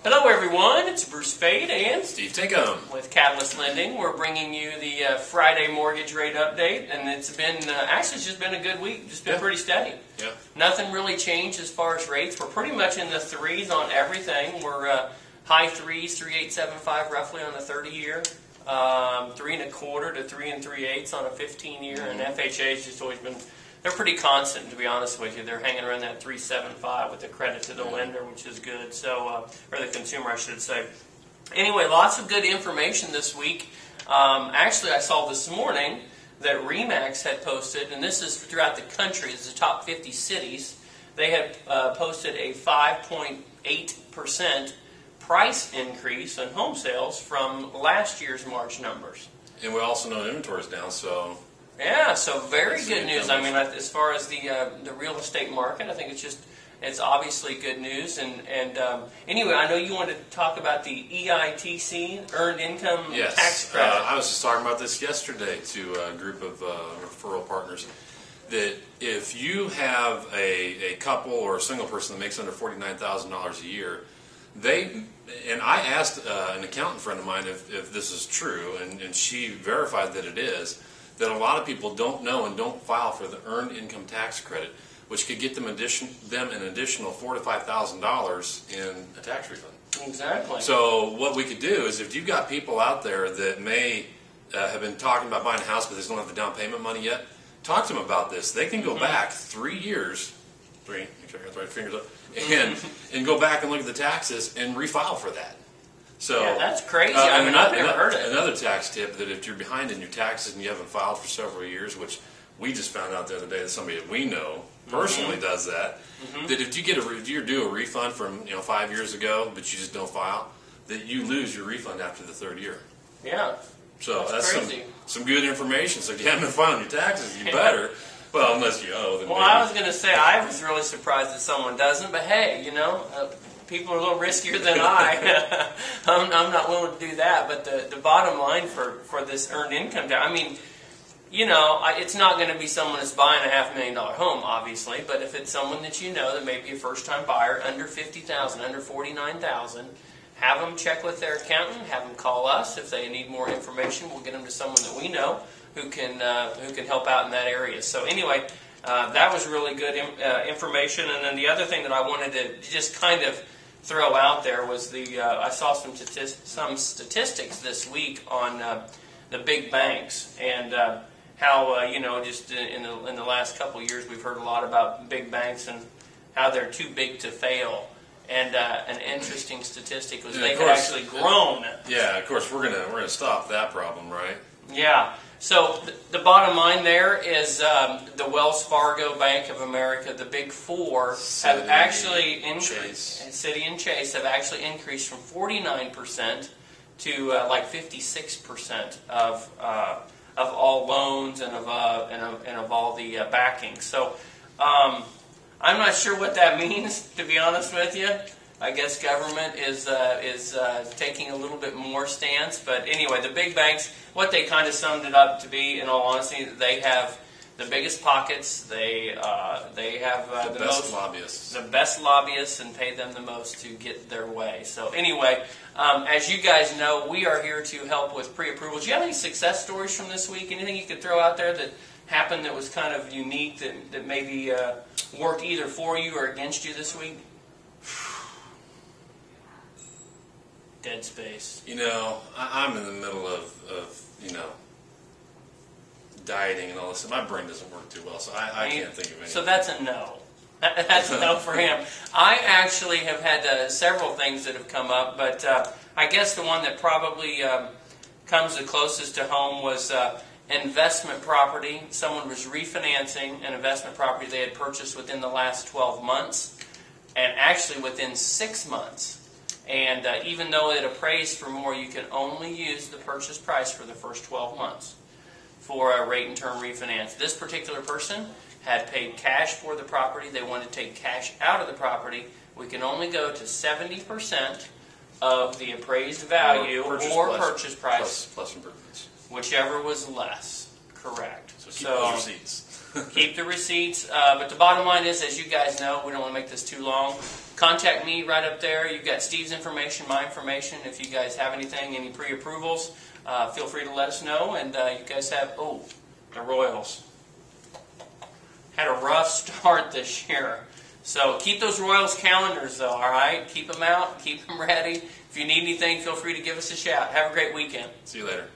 Hello everyone, it's Bruce Fade and Steve Tinkham. With Catalyst Lending. We're bringing you the Friday mortgage rate update, and it's been, actually it's just been a good week, just been pretty steady. Yeah. Nothing really changed as far as rates. We're pretty much in the threes on everything. We're high threes, 3.875 roughly on a 30-year, 3.25 to 3 3/8 on a 15-year, and FHA's just always been, they're pretty constant, to be honest with you. They're hanging around that 3.75 with the credit to the lender, which is good. So, or the consumer, I should say. Anyway, lots of good information this week. Actually, I saw this morning that RE/MAX had posted, and this is throughout the country. This is the top 50 cities. They had posted a 5.8% price increase on home sales from last year's March numbers. And we also know inventory is down, so... Yeah, so very good news. I mean, as far as the real estate market, I think it's obviously good news. And anyway, I know you wanted to talk about the EITC, Earned Income Tax Credit. I was just talking about this yesterday to a group of referral partners, that if you have a couple or a single person that makes under $49,000 a year, and I asked an accountant friend of mine if this is true, and she verified that it is, that a lot of people don't know and don't file for the Earned Income Tax Credit, which could get them an additional $4,000 to $5,000 in a tax refund. Exactly. So what we could do is, if you've got people out there that may have been talking about buying a house but they don't have the down payment money yet, talk to them about this. They can go back 3 years, make sure I got the right fingers up, and go back and look at the taxes and refile for that. So, yeah, that's crazy. I mean, I've never heard it. Another tax tip, that if you're behind in your taxes and you haven't filed for several years, which we just found out the other day that somebody that we know personally does that, that if you do a refund from 5 years ago, but you just don't file, that you lose your refund after the third year. Yeah. So that's some good information. So if you haven't been filing your taxes, you better. Well, unless you owe. Then well, I was going to say, I was really surprised that someone doesn't, but hey, people are a little riskier than I. I'm not willing to do that. But the bottom line for this earned income tax, I mean, it's not going to be someone that's buying a $500,000 home, obviously. But if it's someone that you know that may be a first-time buyer, under $50,000, under $49,000, have them check with their accountant. Have them call us if they need more information. We'll get them to someone that we know who can help out in that area. So anyway. That was really good information. And then the other thing that I wanted to just kind of throw out there was I saw some statistics this week on the big banks, and how just in the last couple of years we've heard a lot about big banks and how they're too big to fail. And an interesting statistic was they had actually grown. Yeah, of course we're gonna stop that problem, right? Yeah. So the bottom line there is the Wells Fargo, Bank of America, the Big Four have actually increased. Citi and Chase have actually increased from 49% to like 56% of all loans and of all the backing. So I'm not sure what that means, to be honest with you. I guess government is taking a little bit more stance, but anyway, the big banks, what they kind of summed it up to be, in all honesty, they have the biggest pockets. They have the best lobbyists, and pay them the most to get their way. So anyway, as you guys know, we are here to help with pre-approvals. Do you have any success stories from this week? Anything you could throw out there that happened that was kind of unique, that maybe worked either for you or against you this week? Dead space. I'm in the middle of dieting and all this. My brain doesn't work too well, so I can't think of anything. So that's a no. That's a no for him. I actually have had several things that have come up, but I guess the one that probably comes the closest to home was investment property. Someone was refinancing an investment property they had purchased within the last 12 months, and actually within 6 months. And even though it appraised for more, you can only use the purchase price for the first 12 months for a rate and term refinance. This particular person had paid cash for the property. They wanted to take cash out of the property. We can only go to 70% of the appraised value or purchase price plus improvements. Whichever was less. Correct. So keep those receipts. Keep the receipts. But the bottom line is, as you guys know, we don't want to make this too long. Contact me right up there. You've got Steve's information, my information. If you guys have anything, any pre-approvals, feel free to let us know. And you guys have, the Royals. Had a rough start this year. So keep those Royals calendars, though, all right? Keep them out. Keep them ready. If you need anything, feel free to give us a shout. Have a great weekend. See you later.